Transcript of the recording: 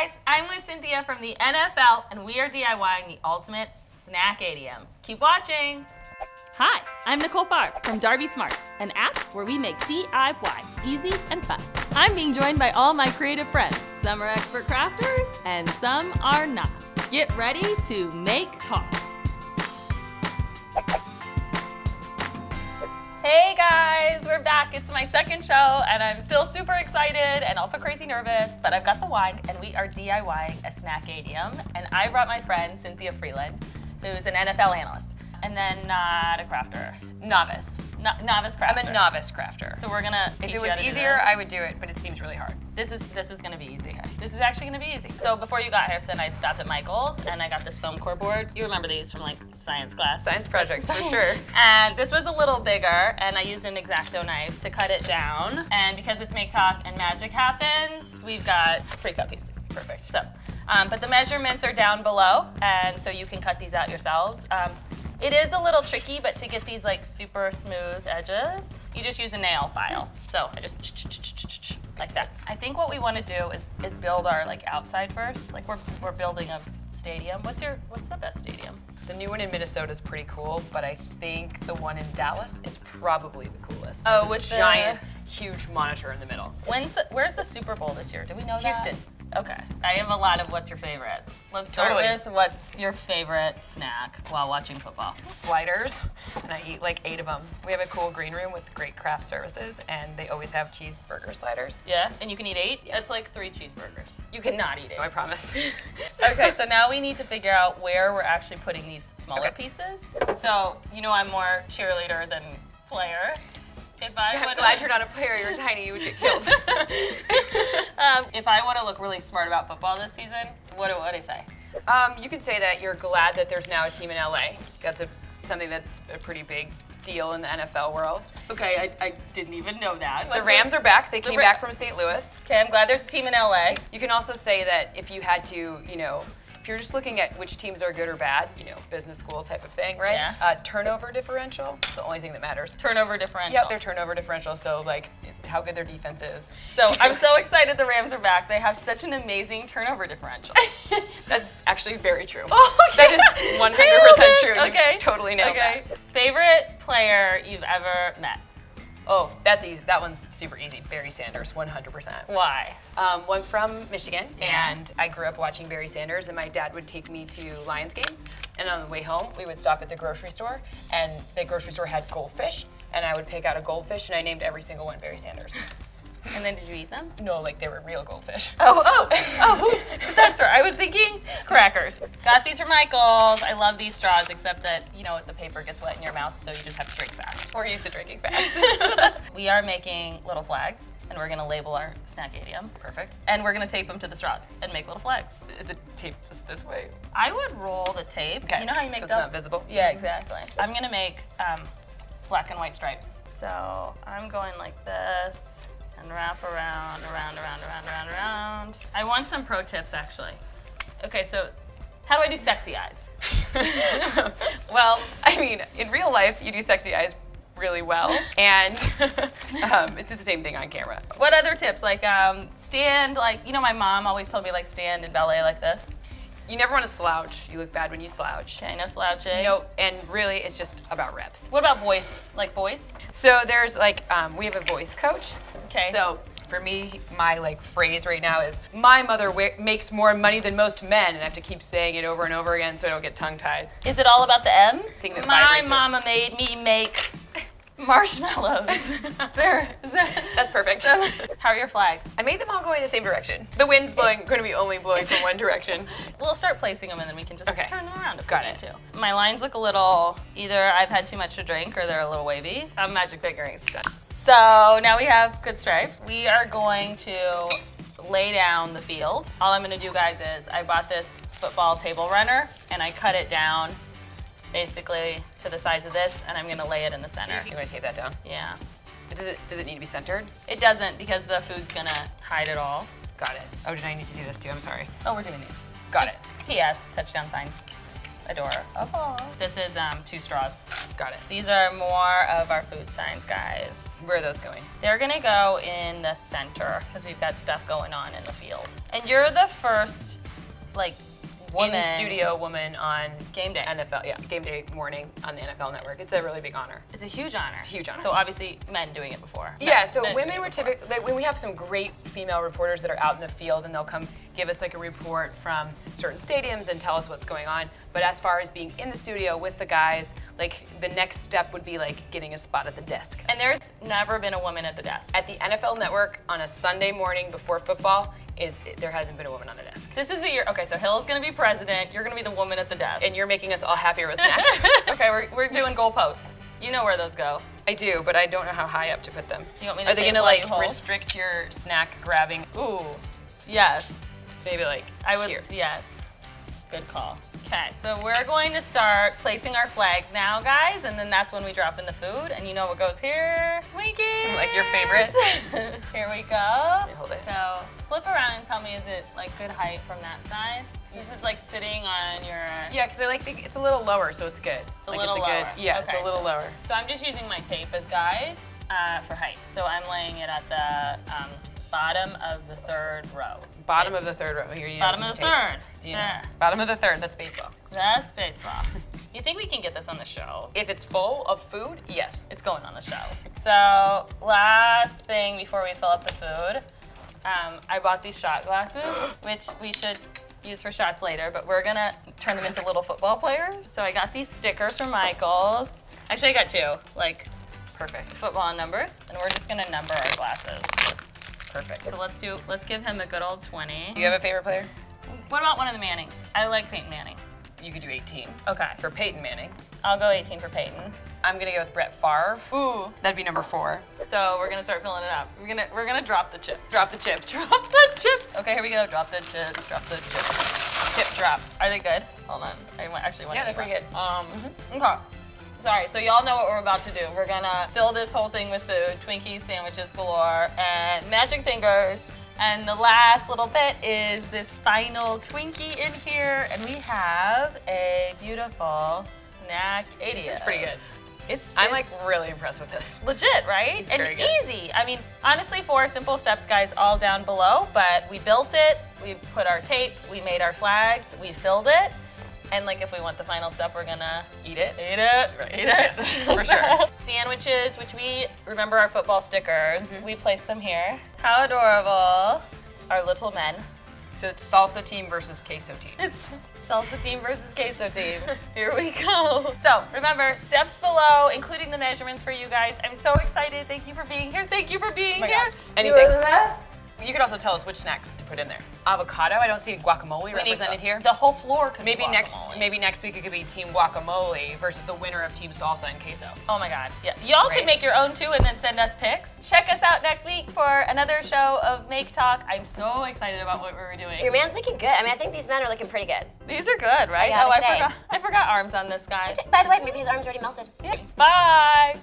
guys, I'm with Cynthia from the NFL, and we are DIYing the ultimate Snackadium. Keep watching. Hi, I'm Nicole Farr from Darby Smart, an app where we make DIY easy and fun. I'm being joined by all my creative friends. Some are expert crafters, and some are not. Get ready to make talk. Hey guys, we're back. It's my second show, and I'm still super excited and also crazy nervous, but I've got the wine, and we are DIYing a Snackadium, and I brought my friend Cynthia Freeland, who's an NFL analyst, and then not a crafter. Novice. Novice crafter. I'm a novice crafter. So we're gonna teach If you it was how to do easier, this. I would do it, but it seems really hard. This is gonna be easy. This is actually gonna be easy. So before you got here, Sin, I stopped at Michael's and I got this foam core board. You remember these from like science class? Science projects, for sure. And this was a little bigger, and I used an X-Acto knife to cut it down. And because it's Make Talk and magic happens, we've got pre-cut pieces. Perfect. So, but the measurements are down below, and so you can cut these out yourselves. It is a little tricky, but to get these like super smooth edges, you just use a nail file. So I just like that. I think what we want to do is build our like outside first. Like we're building a stadium. What's the best stadium? The new one in Minnesota is pretty cool, but I think the one in Dallas is probably the coolest. Oh, The with the giant, huge monitor in the middle. Where's the Super Bowl this year? Do we know that? Houston. Okay. I have a lot of what's your favorites. Let's start Totally. with what's your favorite snack while watching football? Sliders, and I eat like 8 of them. We have a cool green room with great craft services, and they always have cheeseburger sliders. Yeah, and you can eat 8? That's like 3 cheeseburgers. You cannot eat 8. No, I promise. Okay, so now we need to figure out where we're actually putting these smaller Okay. pieces. So, you know I'm more cheerleader than player. If I I'm wanna- glad you're not a player. You're tiny. You would get killed. If I want to look really smart about football this season, what do I say? You can say that you're glad that there's now a team in LA. That's something that's a pretty big deal in the NFL world. Okay, I didn't even know that. The Rams are back. They came back from St. Louis. Okay, I'm glad there's a team in LA. You can also say that if you had to, if you're just looking at which teams are good or bad, business school type of thing, right? Yeah. Turnover differential is the only thing that matters. Turnover differential. Yep, their turnover differential, so like how good their defense is. So I'm so excited the Rams are back. They have such an amazing turnover differential. That's actually very true. Oh, That yeah. is 100% Nailed it. true. You Okay. totally nailed Okay. that. Favorite player you've ever met? Oh, that's easy. That one's super easy. Barry Sanders, 100%. Why? Well, I'm from Michigan, Yeah. and I grew up watching Barry Sanders, and my dad would take me to Lions games, and on the way home, we would stop at the grocery store, and the grocery store had goldfish, and I would pick out a goldfish, and I named every single one Barry Sanders. And then did you eat them? No, like they were real goldfish. Oh, that's right. I was thinking crackers. Got these from Michael's. I love these straws, except that, the paper gets wet in your mouth, so you just have to drink fast. We're used to drinking fast. We are making little flags, and we're gonna label our Snackadium. Perfect. And we're gonna tape them to the straws and make little flags. Is it taped just this way? I would roll the tape. Okay. You know how you make so it's them? not visible? Yeah, exactly. I'm gonna make black and white stripes. So I'm going like this and wrap around. I want some pro tips actually. Okay, so how do I do sexy eyes? Well, I mean, in real life, you do sexy eyes really well, and it's the same thing on camera. What other tips? Like stand, my mom always told me like stand in ballet like this. You never want to slouch. You look bad when you slouch. Okay, no slouching. And really, it's just about reps. What about voice? Like voice? So there's we have a voice coach. Okay. So for me, my phrase right now is, my mother makes more money than most men, and I have to keep saying it over and over again so I don't get tongue-tied. Is it all about the M? Thing that My vibrates with- mama made me make marshmallows. That's perfect. How are your flags? I made them all going the same direction. The wind's going to be only blowing from one direction. We'll start placing them and then we can just Okay. turn them around if Got we it. need to. My lines look a little, either I've had too much to drink or they're a little wavy. I'm magic figuring. Done. So now we have good stripes. We are going to lay down the field. All I'm gonna do, guys, is I bought this football table runner and I cut it down basically to the size of this, and I'm gonna lay it in the center. You want to take that down? Yeah. Does it need to be centered? It doesn't because the food's gonna hide it all. Got it. Oh, did I need to do this too? I'm sorry. Oh, we're doing these. Got it. PS, touchdown signs. Adorable. This is 2 straws. Got it. These are more of our food signs, guys. Where are those going? They're gonna go in the center because we've got stuff going on in the field. And you're the first, like, woman. In studio woman on Game day. NFL, yeah, game day morning on the NFL Network. It's a really big honor. It's a huge honor. It's a huge honor. So obviously, men doing it before. Yeah, so Men women doing were it before. typically, like, when we have some great female reporters that are out in the field and they'll come give us like a report from certain stadiums and tell us what's going on. But as far as being in the studio with the guys, like the next step would be like getting a spot at the desk. And there's never been a woman at the desk. At the NFL Network on a Sunday morning before football, there hasn't been a woman on the desk. This is the year. Okay, so Hill's gonna be president. You're gonna be the woman at the desk. And you're making us all happier with snacks. Okay, we're doing goalposts. You know where those go. I do, but I don't know how high up to put them. Do you want me to Are they say gonna blow like you whole? restrict your snack grabbing? Ooh, yes. So maybe like I would. here. Yes. Good call. Okay, so we're going to start placing our flags now, guys, and then that's when we drop in the food. And you know what goes here? Twinkies. Like your favorite? Here we go. me hold it. So flip around and tell me, is it like good height from that side? So this is like sitting on your. Yeah, because I like it's a little lower, so it's good. It's a little lower. Yeah, Okay, it's a little so- lower. So I'm just using my tape as guides for height. So I'm laying it at the bottom of the 3rd row. Bottom of the 3rd row. Here, you Bottom know, of the tape. 3rd. Do you know? There. Bottom of the 3rd. That's baseball. That's baseball. You think we can get this on the show? If it's full of food, yes. It's going on the show. So last thing before we fill up the food, I bought these shot glasses, which we should use for shots later, but we're gonna turn them into little football players. So I got these stickers from Michaels. Actually, I got 2, like Perfect. football numbers, and we're just gonna number our glasses. Perfect. So let's give him a good old 20. Do you have a favorite player? What about one of the Mannings? I like Peyton Manning. You could do 18. Okay, For Peyton Manning, I'll go 18 for Peyton. I'm gonna go with Brett Favre. Ooh. That'd be number 4. So we're gonna start filling it up. We're gonna drop the chip. Drop the chips. Drop the chips. Okay, here we go. Drop the chips. Drop the chips. Chip drop. Are they good? Hold on. Actually want Yeah, to they're pretty good. Okay. Sorry. So y'all know what we're about to do. We're gonna fill this whole thing with food, Twinkies, sandwiches galore, and magic fingers. And the last little bit is this final Twinkie in here, and we have a beautiful snack 80. This is pretty good. It's I'm like really impressed with this. legit, right? It's and very good. easy. I mean, honestly, 4 simple steps, guys, all down below, but we built it, we put our tape, we made our flags, we filled it, and like if we want the final step, we're gonna Eat it. eat it, Right. eat it. Yes, for sure. Sandwiches, which we remember our football stickers, Mm-hmm. we placed them here. How adorable. Our little men. So it's salsa team versus queso team. It's salsa team versus queso team. Here we go. So remember, steps below, including the measurements for you guys. I'm so excited. Thank you for being here. Thank you for being my here. God. Anything. You are the best. You could also tell us which snacks to put in there. Avocado. I don't see guacamole We need represented here. The whole floor could Maybe be next week it could be team guacamole versus the winner of team salsa and queso. Oh my God. Yeah. Y'all Right. can make your own too and then send us pics. Check us out next week for another show of Make Talk. I'm so excited about what we're doing. Your man's looking good. I mean, I think these men are looking pretty good. These are good, right? I gotta Oh, say. I forgot arms on this guy. By the way, maybe his arm's already melted. Yeah. Bye.